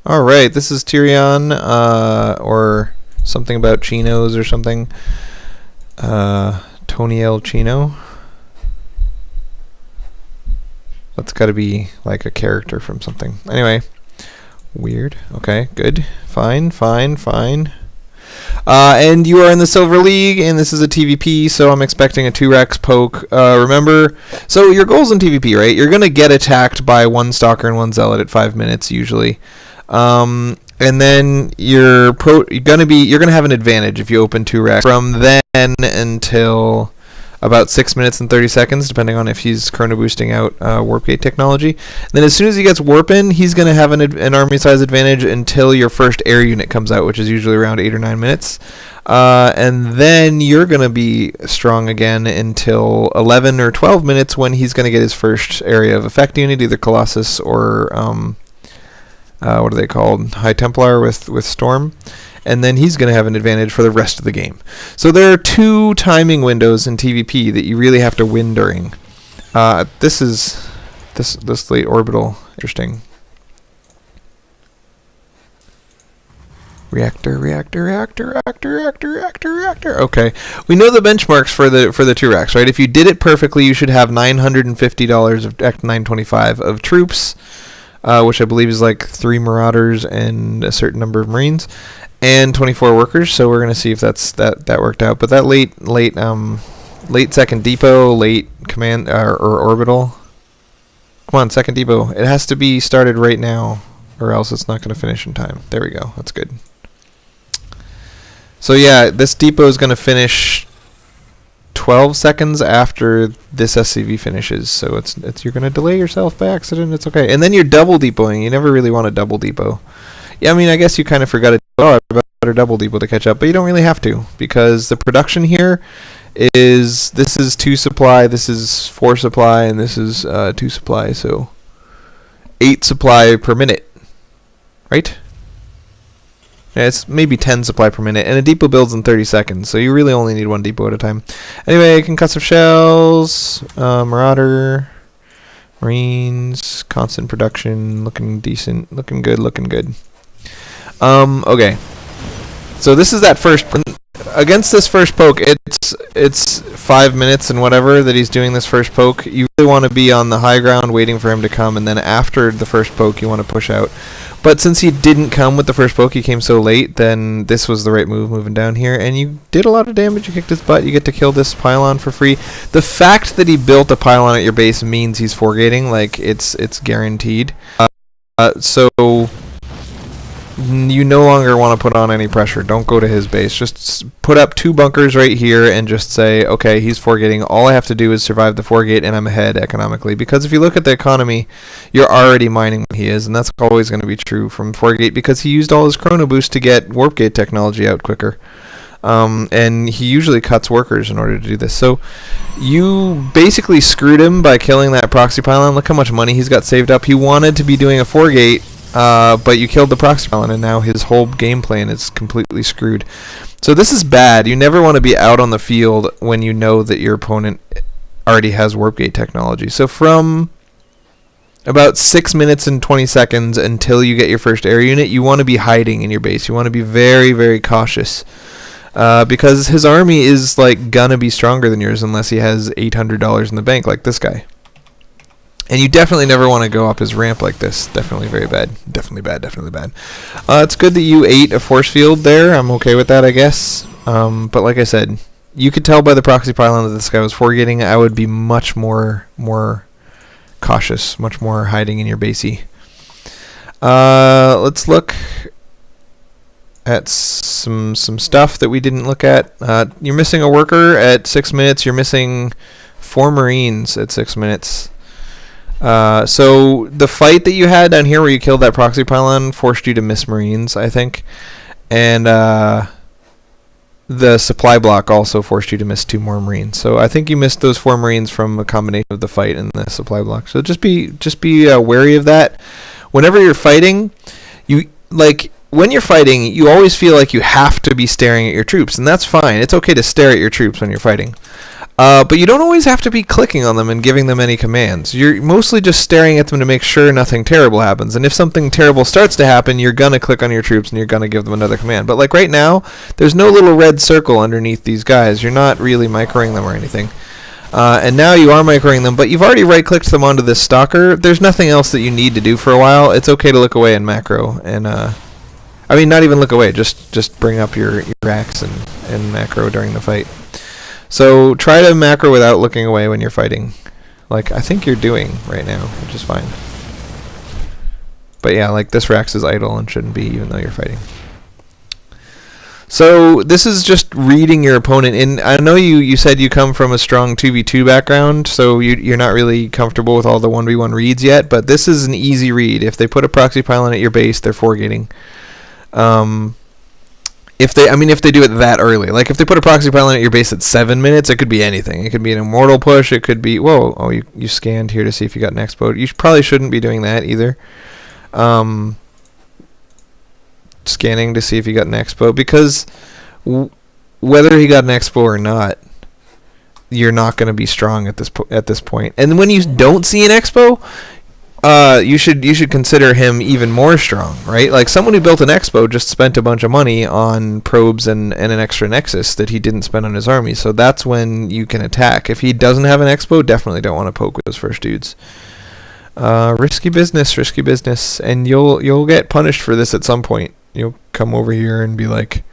All right, this is Tyrion, or something about chinos or something. Tony El Chino. That's got to be like a character from something. Anyway, weird. Okay, good. Fine. And you are in the Silver League, and this is a TVP, so I'm expecting a 2-Rex poke. Remember, so your goals in TVP, right? You're going to get attacked by one Stalker and one Zealot at 5 minutes, usually. And then you're gonna have an advantage if you open 2-Rex from then until about 6 minutes and 30 seconds, depending on if he's chrono boosting out warp gate technology. And then as soon as he gets warp in, he's gonna have an army size advantage until your first air unit comes out, which is usually around 8 or 9 minutes. And then you're gonna be strong again until 11 or 12 minutes when he's gonna get his first area of effect unit, either Colossus or what are they called? High Templar with Storm. And then he's going to have an advantage for the rest of the game. So there are 2 timing windows in TVP that you really have to win during. This late orbital. Interesting. Reactor. Okay. We know the benchmarks for the 2-Rex, right? If you did it perfectly, you should have $950 of Act 925 of troops. Which I believe is like 3 Marauders and a certain number of Marines, and 24 workers. So we're gonna see if that worked out. But that late second depot, late command or orbital. Come on, second depot. It has to be started right now, or else it's not gonna finish in time. There we go. That's good. So yeah, this depot is gonna finish 12 seconds after this SCV finishes, so it's you're gonna delay yourself by accident. It's okay. And then you're double depoting. You never really want to double depot. Yeah, I mean, I guess you kind of forgot I better double depot to catch up, but you don't really have to, because the production here is this is 2 supply, this is 4 supply, and this is 2 supply, so 8 supply per minute, right? Yeah, it's maybe 10 supply per minute, and a depot builds in 30 seconds, so you really only need 1 depot at a time. Anyway, concussive shells, Marauder, Marines, constant production, looking decent, looking good. Okay. So this is that first against this first poke. It's 5 minutes and whatever that he's doing this first poke. You really want to be on the high ground waiting for him to come, and then after the first poke you want to push out. But since he didn't come with the first poke, he came so late, then this was the right move moving down here. And you did a lot of damage. You kicked his butt. You get to kill this pylon for free. The fact that he built a pylon at your base means he's foregating. Like, it's guaranteed. So you no longer want to put on any pressure. Don't go to his base. Just put up 2 bunkers right here and just say, okay, he's foregating. All I have to do is survive the foregate, and I'm ahead economically. Because if you look at the economy, you're already mining when he is, and that's always going to be true from foregate, because he used all his chrono boost to get warp gate technology out quicker. And he usually cuts workers in order to do this. So you basically screwed him by killing that proxy pylon. Look how much money he's got saved up. He wanted to be doing a foregate, but you killed the proxy pylon, and now his whole game plan is completely screwed. So this is bad. You never want to be out on the field when you know that your opponent already has warp gate technology. So from about 6 minutes and 20 seconds until you get your first air unit, you want to be hiding in your base. You want to be very, very cautious, because his army is like gonna be stronger than yours unless he has $800 in the bank like this guy. And you definitely never want to go up his ramp like this. Definitely very bad. Definitely bad. It's good that you ate a force field there. I'm okay with that, I guess. But like I said, you could tell by the proxy pylon that this guy was foregating. I would be much more cautious, much more hiding in your basey. Let's look at some stuff that we didn't look at. You're missing a worker at 6 minutes. You're missing 4 Marines at 6 minutes. So the fight that you had down here where you killed that proxy pylon forced you to miss Marines, I think. And the supply block also forced you to miss 2 more Marines. So I think you missed those 4 Marines from a combination of the fight and the supply block. So just be wary of that. Whenever you're fighting, when you're fighting, you always feel like you have to be staring at your troops, and that's fine. It's okay to stare at your troops when you're fighting. But you don't always have to be clicking on them and giving them any commands. You're mostly just staring at them to make sure nothing terrible happens. And if something terrible starts to happen, you're going to click on your troops and you're going to give them another command. But like right now, there's no little red circle underneath these guys. You're not really microing them or anything. And now you are microing them, but you've already right-clicked them onto this stalker. There's nothing else that you need to do for a while. It's okay to look away and macro. And I mean, not even look away. Just bring up your axe and macro during the fight. So try to macro without looking away when you're fighting, like I think you're doing right now, which is fine. But yeah, like this Rax is idle and shouldn't be, even though you're fighting. So this is just reading your opponent. And I know you said you come from a strong 2v2 background, so you're not really comfortable with all the 1v1 reads yet, but this is an easy read. If they put a proxy pylon at your base, they're foregating. If they do it that early, like if they put a proxy pylon at your base at 7 minutes, it could be anything. It could be an immortal push. It could be, whoa, oh, you scanned here to see if you got an expo. You probably shouldn't be doing that either. Scanning to see if you got an expo, because whether he got an expo or not, you're not going to be strong at this point. And when you don't see an expo, you should consider him even more strong, right? Like someone who built an expo just spent a bunch of money on probes and an extra nexus that he didn't spend on his army. So that's when you can attack. If he doesn't have an expo, definitely don't want to poke with those first dudes. Risky business, and you'll get punished for this at some point. You'll come over here and be like,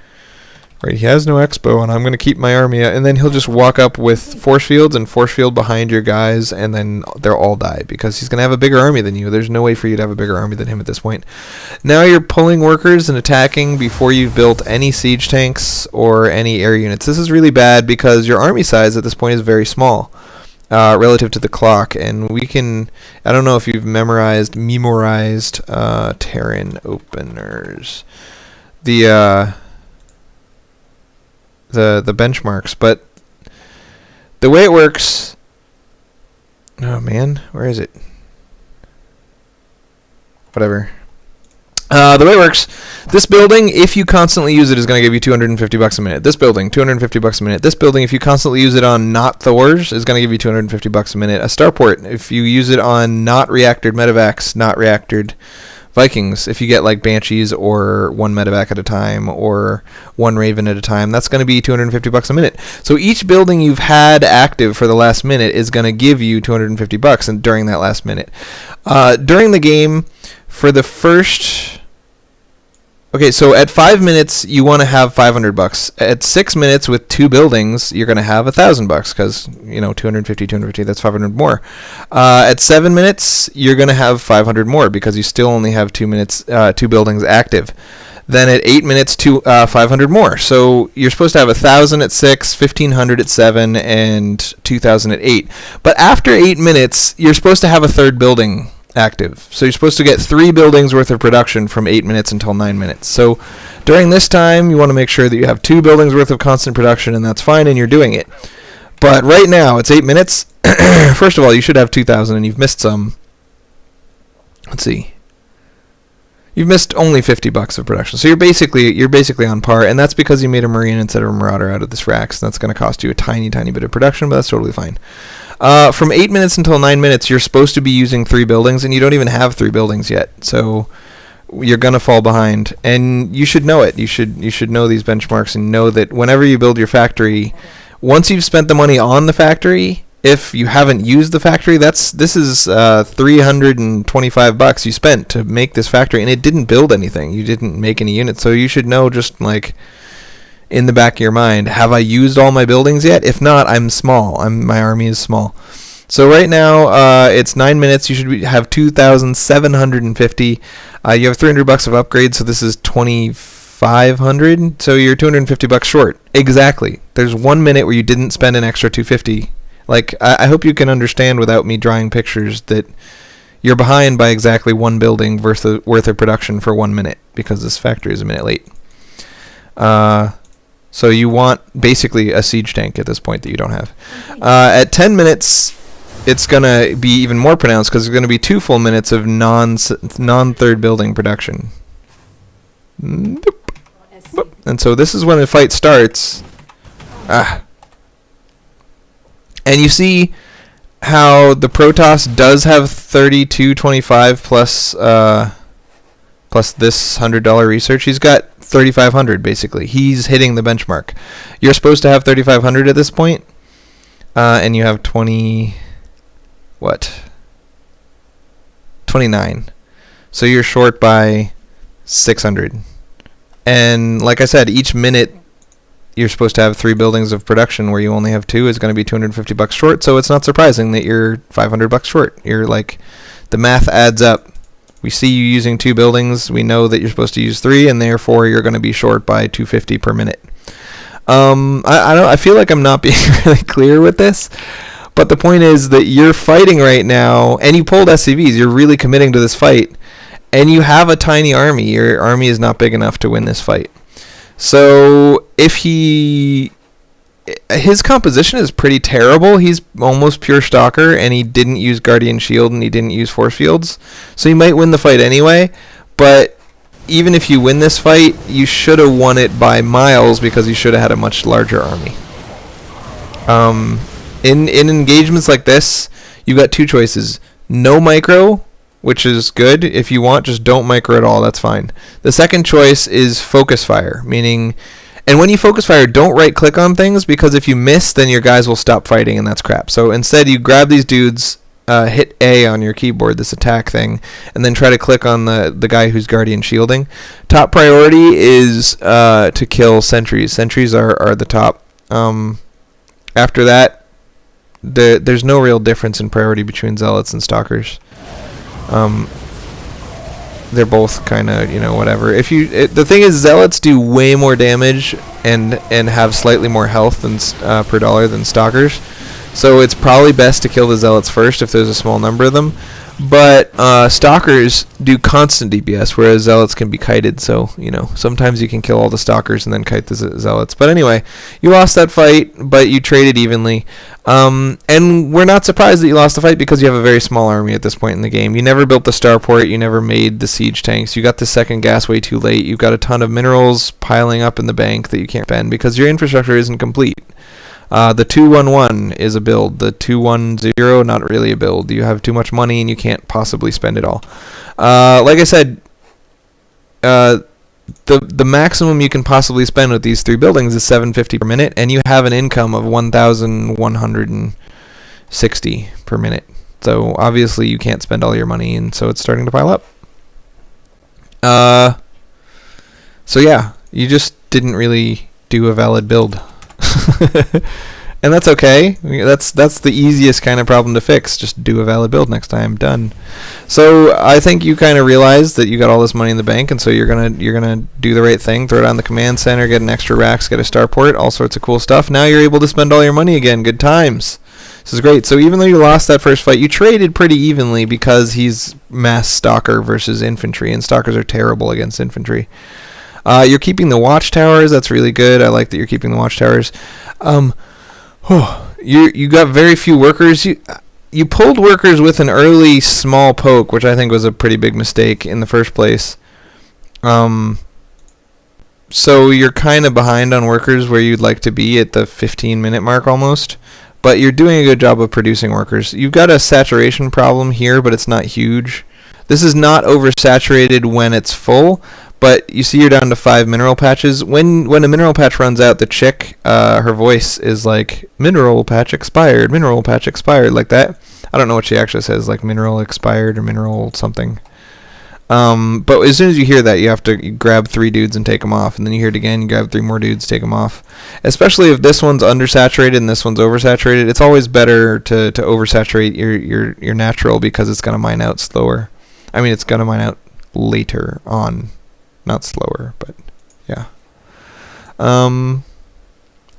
right, he has no expo, and I'm going to keep my army, and then he'll just walk up with force fields and force field behind your guys, and then they'll all die, because he's going to have a bigger army than you. There's no way for you to have a bigger army than him at this point. Now you're pulling workers and attacking before you've built any siege tanks or any air units. This is really bad, because your army size at this point is very small relative to the clock, and we can, I don't know if you've memorized Terran openers, the benchmarks, but the way it works, oh man, where is it? Whatever. The way it works, this building, if you constantly use it, is going to give you $250 a minute. This building, $250 a minute. This building, if you constantly use it on not Thors, is going to give you $250 a minute. A starport, if you use it on not reactored medevacs, not reactored Vikings, if you get like Banshees or one medevac at a time or one Raven at a time, that's going to be $250 a minute. So each building you've had active for the last minute is going to give you $250 and during that last minute. During the game, for the first... Okay, so at 5 minutes, you want to have $500. At 6 minutes with 2 buildings, you're going to have $1,000 because, 250, that's 500 more. At 7 minutes, you're going to have 500 more because you still only have 2 minutes, 2 buildings active. Then at 8 minutes, 500 more. So you're supposed to have 1,000 at 6, 1,500 at 7, and 2,000 at 8. But after 8 minutes, you're supposed to have a third building active. So you're supposed to get 3 buildings worth of production from 8 minutes until 9 minutes. So during this time, you want to make sure that you have 2 buildings worth of constant production, and that's fine, and you're doing it. But right now, it's 8 minutes. First of all, you should have 2,000, and you've missed some. Let's see. You've missed only $50 of production. So you're basically on par, and that's because you made a Marine instead of a Marauder out of this Rax. That's going to cost you a tiny bit of production, but that's totally fine. From 8 minutes until 9 minutes, you're supposed to be using 3 buildings, and you don't even have 3 buildings yet. So you're going to fall behind, and you should know it. You should know these benchmarks and know that whenever you build your factory, once you've spent the money on the factory, if you haven't used the factory, this is $325 you spent to make this factory, and it didn't build anything. You didn't make any units, so you should know, just like in the back of your mind, have I used all my buildings yet? If not, I'm small. My army is small. So right now, it's 9 minutes. You should have 2,750. You have $300 of upgrades, so this is 2,500. So you're $250 short. Exactly. There's 1 minute where you didn't spend an extra 250. Like, I hope you can understand without me drawing pictures that you're behind by exactly 1 building worth of production for 1 minute, because this factory is a minute late. So you want basically a siege tank at this point that you don't have. At 10 minutes, it's going to be even more pronounced because there's going to be 2 full minutes of non-third building production. And so this is when the fight starts. And you see how the Protoss does have 3225 plus this $100 research. He's got 3,500 basically. He's hitting the benchmark. You're supposed to have 3,500 at this point, and you have 29. So you're short by 600. And like I said, each minute you're supposed to have 3 buildings of production where you only have 2 is going to be $250 short. So it's not surprising that you're $500 short. You're like, the math adds up. We see you using 2 buildings. We know that you're supposed to use 3, and therefore you're going to be short by $250 per minute. I feel like I'm not being really clear with this, but the point is that you're fighting right now, and you pulled SCVs. You're really committing to this fight, and you have a tiny army. Your army is not big enough to win this fight. So if his composition is pretty terrible. He's almost pure Stalker, and he didn't use Guardian Shield, and he didn't use Force Fields. So you might win the fight anyway, but even if you win this fight, you should have won it by miles because you should have had a much larger army. In engagements like this, you've got 2 choices. No micro, which is good. If you want, just don't micro at all. That's fine. The second choice is focus fire, meaning... And when you focus fire, don't right-click on things, because if you miss, then your guys will stop fighting, and that's crap. So instead, you grab these dudes, hit A on your keyboard, this attack thing, and then try to click on the guy who's Guardian Shielding. Top priority is to kill sentries. Sentries are the top. After that, there's no real difference in priority between Zealots and Stalkers. They're both kind of, whatever. The thing is, Zealots do way more damage and have slightly more health than per dollar than Stalkers. So it's probably best to kill the Zealots first if there's a small number of them. But Stalkers do constant DPS, whereas Zealots can be kited. So, sometimes you can kill all the Stalkers and then kite the Zealots. But anyway, you lost that fight, but you traded evenly. And we're not surprised that you lost the fight because you have a very small army at this point in the game. You never built the starport. You never made the siege tanks. You got the second gas way too late. You've got a ton of minerals piling up in the bank that you can't spend because your infrastructure isn't complete. The 211 is a build. The 210, not really a build. You have too much money and you can't possibly spend it all. Like I said, the maximum you can possibly spend with these 3 buildings is $750 per minute, and you have an income of $1,160 per minute. So obviously you can't spend all your money, and so it's starting to pile up. So yeah, you just didn't really do a valid build. And that's okay. That's the easiest kind of problem to fix. Just do a valid build next time. Done. So I think you kind of realized that you got all this money in the bank, and so you're gonna do the right thing. Throw it on the command center, get an extra racks, get a starport, all sorts of cool stuff. Now you're able to spend all your money again. Good times. This is great. So even though you lost that first fight, you traded pretty evenly because he's mass Stalker versus infantry, and Stalkers are terrible against infantry. You're keeping the watchtowers. That's really good. I like that you're keeping the watchtowers. You got very few workers. You pulled workers with an early small poke, which I think was a pretty big mistake in the first place. So you're kind of behind on workers where you'd like to be at the 15-minute mark almost. But you're doing a good job of producing workers. You've got a saturation problem here, but it's not huge. This is not oversaturated when it's full, but you see you're down to 5 mineral patches. When a mineral patch runs out, the chick, her voice is like, mineral patch expired, like that. I don't know what she actually says, like mineral expired or mineral something. But as soon as you hear that, you have to grab 3 dudes and take them off, and then you hear it again, you grab 3 more dudes, take them off. Especially if this one's undersaturated and this one's oversaturated, it's always better to oversaturate your natural because it's going to mine out slower. I mean, it's going to mine out later on, not slower, but yeah.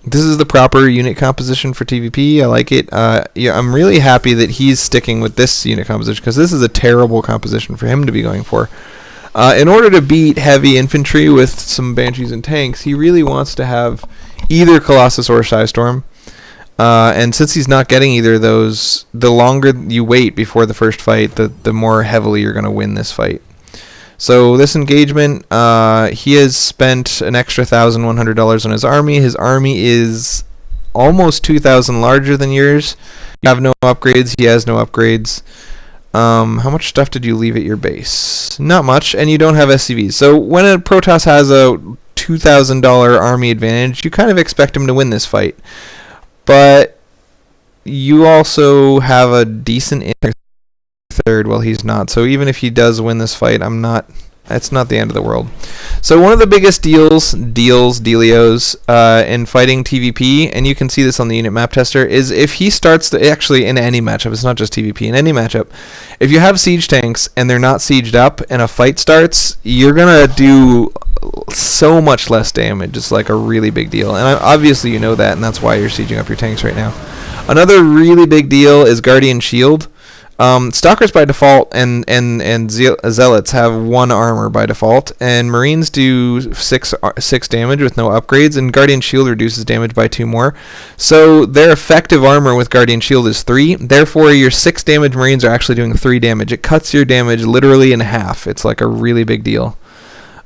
This is the proper unit composition for TVP. I like it. Yeah, I'm really happy that he's sticking with this unit composition because this is a terrible composition for him to be going for. In order to beat heavy infantry with some Banshees and tanks, he really wants to have either Colossus or Psystorm. And since he's not getting either of those, the longer you wait before the first fight, the more heavily you're going to win this fight. So this engagement, he has spent an extra $1,100 on his army. His army is almost 2,000 larger than yours. You have no upgrades. He has no upgrades. How much stuff did you leave at your base? Not much, and you don't have SCVs. So when a Protoss has a $2,000 army advantage, you kind of expect him to win this fight. But you also have a decent third while he's not. So even if he does win this fight, it's not the end of the world. So one of the biggest dealios in fighting TVP, and you can see this on the unit map tester, is if he starts to, actually in any matchup, it's not just TVP, in any matchup, if you have siege tanks and they're not sieged up and a fight starts, you're going to do so much less damage. It's like a really big deal. And obviously you know that, and that's why you're sieging up your tanks right now. Another really big deal is Guardian Shield. Stalkers by default and Zealots have 1 armor by default, and Marines do 6 damage with no upgrades, and Guardian Shield reduces damage by 2 more. So their effective armor with Guardian Shield is 3. Therefore, your 6 damage Marines are actually doing 3 damage. It cuts your damage literally in half. It's like a really big deal.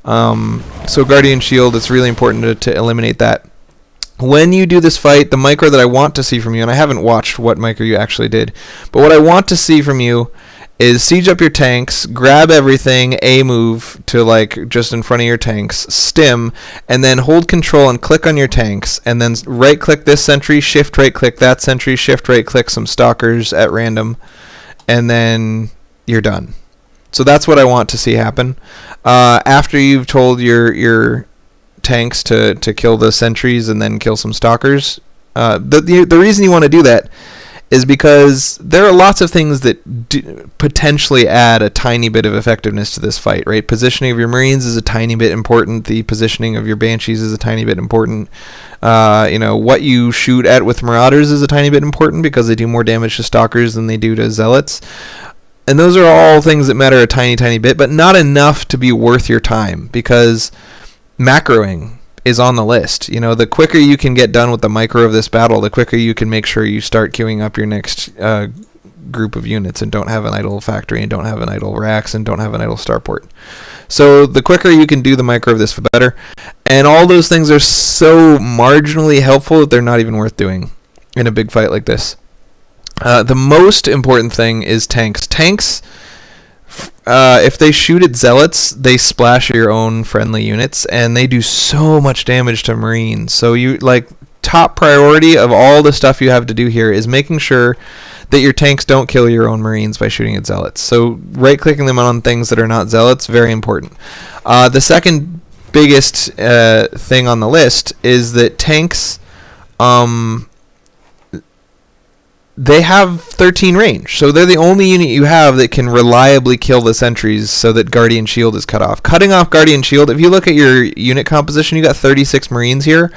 So Guardian Shield, it's really important to eliminate that. When you do this fight, the micro that I want to see from you, and I haven't watched what micro you actually did, but what I want to see from you is siege up your tanks, grab everything, A move to like just in front of your tanks, stim, and then hold control and click on your tanks, and then right click this sentry, shift right click that sentry, shift right click some stalkers at random, and then you're done. So that's what I want to see happen. After you've told your tanks to kill the sentries and then kill some stalkers. The reason you want to do that is because there are lots of things that potentially add a tiny bit of effectiveness to this fight, right? Positioning of your Marines is a tiny bit important. The positioning of your Banshees is a tiny bit important. What you shoot at with Marauders is a tiny bit important because they do more damage to stalkers than they do to Zealots. And those are all things that matter a tiny, tiny bit, but not enough to be worth your time, because macroing is on the list. The quicker you can get done with the micro of this battle, the quicker you can make sure you start queuing up your next group of units and don't have an idle factory and don't have an idle racks and don't have an idle starport. So the quicker you can do the micro of this, the better. And all those things are so marginally helpful that they're not even worth doing in a big fight like this. The most important thing is tanks. Tanks, if they shoot at Zealots, they splash your own friendly units, and they do so much damage to Marines. So top priority of all the stuff you have to do here is making sure that your tanks don't kill your own Marines by shooting at Zealots. So right-clicking them on things that are not Zealots, very important. The second biggest thing on the list is that tanks, they have 13 range, so they're the only unit you have that can reliably kill the sentries so that Guardian Shield is cut off. Cutting off Guardian Shield, if you look at your unit composition, you got 36 Marines here.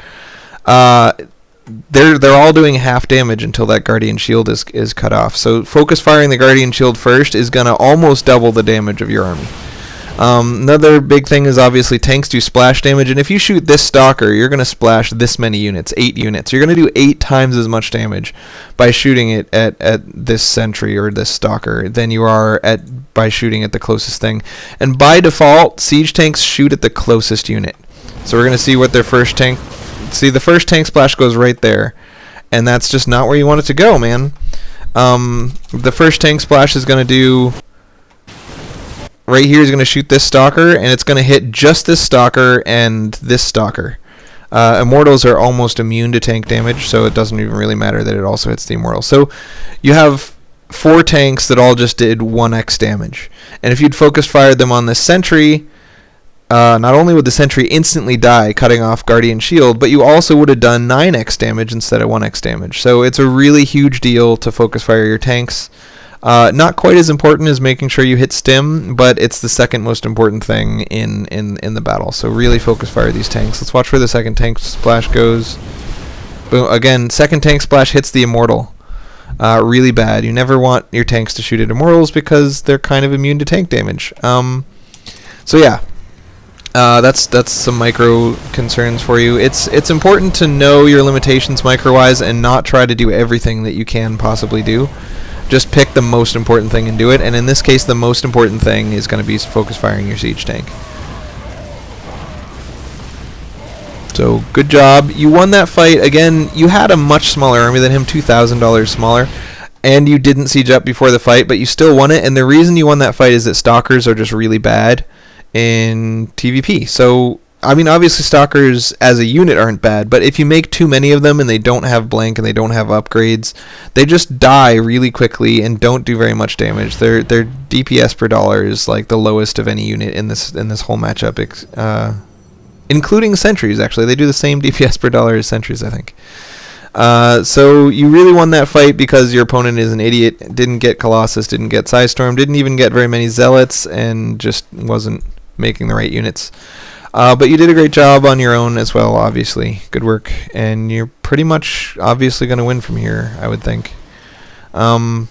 They're all doing half damage until that Guardian Shield is cut off. So focus firing the Guardian Shield first is going to almost double the damage of your army. Another big thing is obviously tanks do splash damage, and if you shoot this stalker, you're going to splash this many units, 8 units. You're going to do 8 times as much damage by shooting it at this sentry or this stalker than you are by shooting at the closest thing. And by default, siege tanks shoot at the closest unit. So we're going to see what their first tank... See, the first tank splash goes right there, and that's just not where you want it to go, man. The first tank splash is going to do... Right here is going to shoot this stalker, and it's going to hit just this stalker and this stalker. Immortals are almost immune to tank damage, so it doesn't even really matter that it also hits the Immortal. So you have 4 tanks that all just did 1x damage. And if you'd focus fired them on this sentry, not only would the sentry instantly die, cutting off Guardian Shield, but you also would have done 9x damage instead of 1x damage. So it's a really huge deal to focus fire your tanks. Not quite as important as making sure you hit stim, but it's the second most important thing in the battle. So really focus fire these tanks. Let's watch where the second tank splash goes. Boom. Again, second tank splash hits the Immortal. Really bad. You never want your tanks to shoot at Immortals because they're kind of immune to tank damage. So yeah, that's some micro concerns for you. It's important to know your limitations micro-wise and not try to do everything that you can possibly do. Just pick the most important thing and do it. And in this case, the most important thing is going to be focus firing your siege tank. So good job. You won that fight. Again, you had a much smaller army than him, $2,000 smaller, and you didn't siege up before the fight, but you still won it. And the reason you won that fight is that stalkers are just really bad in TVP. So, I mean, obviously stalkers as a unit aren't bad, but if you make too many of them and they don't have blank and they don't have upgrades, they just die really quickly and don't do very much damage. Their DPS per dollar is like the lowest of any unit in this whole matchup, including sentries. Actually, they do the same DPS per dollar as sentries, I think. So you really won that fight because your opponent is an idiot, didn't get Colossus, didn't get Psystorm, didn't even get very many Zealots, and just wasn't making the right units. But you did a great job on your own as well, obviously. Good work. And you're pretty much obviously going to win from here, I would think. Yeah,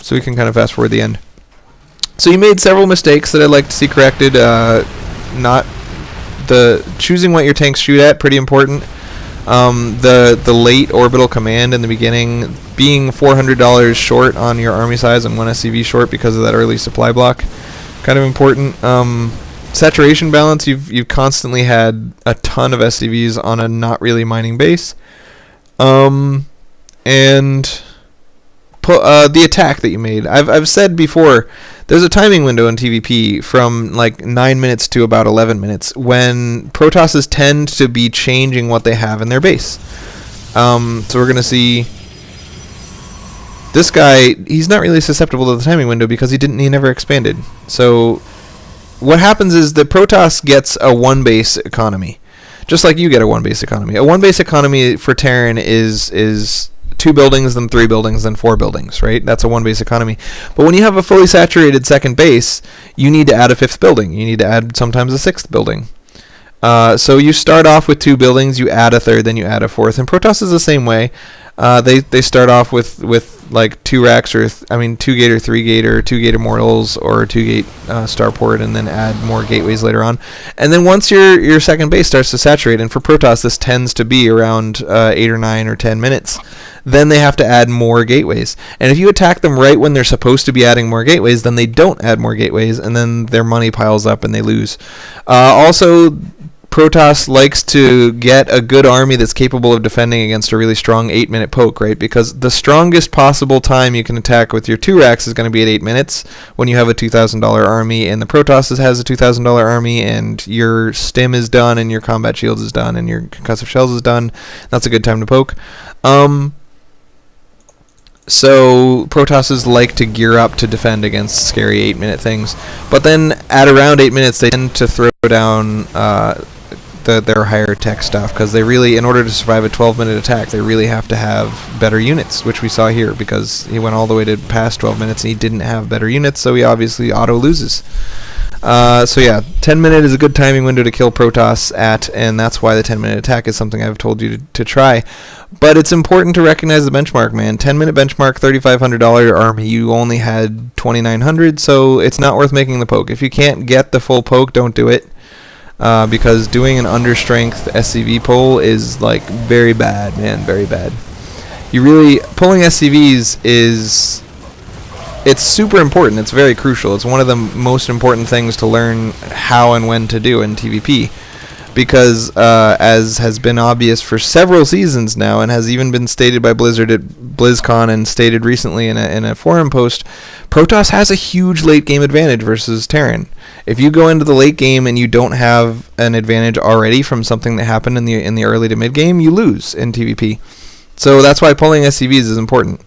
so we can kind of fast forward the end. So you made several mistakes that I'd like to see corrected. Choosing what your tanks shoot at, pretty important. The late orbital command in the beginning, being $400 short on your army size and 1 SCV short because of that early supply block, kind of important. Saturation balance, you've constantly had a ton of SCVs on a not really mining base. And the attack that you made. I've said before, there's a timing window in TVP from like 9 minutes to about 11 minutes when Protosses tend to be changing what they have in their base. So we're going to see this guy, he's not really susceptible to the timing window because he never expanded. So what happens is the Protoss gets a 1 base economy, just like you get a 1 base economy. A 1 base economy for Terran is 2 buildings, then 3 buildings, then 4 buildings, right? That's a 1 base economy. But when you have a fully saturated second base, you need to add a 5th building. You need to add sometimes a 6th building. So you start off with 2 buildings, you add a 3rd, then you add a 4th. And Protoss is the same way. They start off with like 2 racks, 2 gate or 3 gate or 2 gate immortals or 2 gate starport, and then add more gateways later on. And then once your second base starts to saturate, and for Protoss this tends to be around 8 or 9 or 10 minutes, then they have to add more gateways. And if you attack them right when they're supposed to be adding more gateways, then they don't add more gateways, and then their money piles up and they lose. Also, Protoss likes to get a good army that's capable of defending against a really strong 8-minute poke, right? Because the strongest possible time you can attack with your 2 racks is going to be at 8 minutes when you have a $2,000 army, and the Protoss has a $2,000 army, and your stim is done, and your combat shields is done, and your concussive shells is done. That's a good time to poke. So Protosses like to gear up to defend against scary 8-minute things, but then at around 8 minutes they tend to throw down their higher tech stuff, because they really, in order to survive a 12-minute attack, they really have to have better units, which we saw here, because he went all the way to past 12 minutes and he didn't have better units, so he obviously auto loses. So yeah, 10-minute is a good timing window to kill Protoss at, and that's why the 10-minute attack is something I've told you to try. But it's important to recognize the benchmark, man. 10-minute benchmark, $3,500 army. You only had 2,900, so it's not worth making the poke. If you can't get the full poke, don't do it. Because doing an understrength SCV pull is like very bad, man, very bad. Pulling SCVs it's super important. It's very crucial. It's one of the most important things to learn how and when to do in TVP, because as has been obvious for several seasons now, and has even been stated by Blizzard at BlizzCon and stated recently in a forum post, Protoss has a huge late game advantage versus Terran. If you go into the late game and you don't have an advantage already from something that happened in the early to mid game, you lose in TVP. So that's why pulling SCVs is important.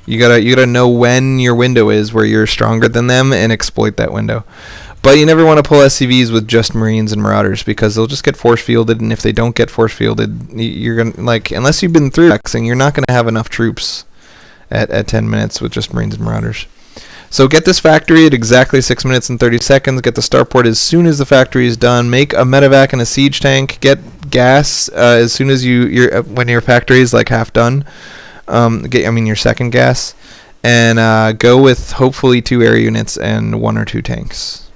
You gotta know when your window is where you're stronger than them and exploit that window. But you never want to pull SCVs with just Marines and Marauders, because they'll just get force fielded, and if they don't get force fielded, you're gonna, unless you've been through Xing, you're not gonna have enough troops at 10 minutes with just Marines and Marauders. So get this factory at exactly 6 minutes and 30 seconds. Get the starport as soon as the factory is done. Make a medevac and a siege tank. Get gas as soon as when your factory is like half done. Your second gas, and go with hopefully 2 air units and 1 or 2 tanks.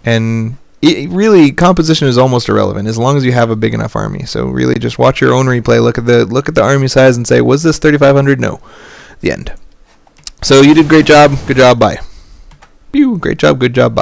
And really, composition is almost irrelevant as long as you have a big enough army. So really, just watch your own replay. Look at the army size and say, was this 3,500? No. The end. So you did great job. Good job. Bye. Great job. Good job. Bye.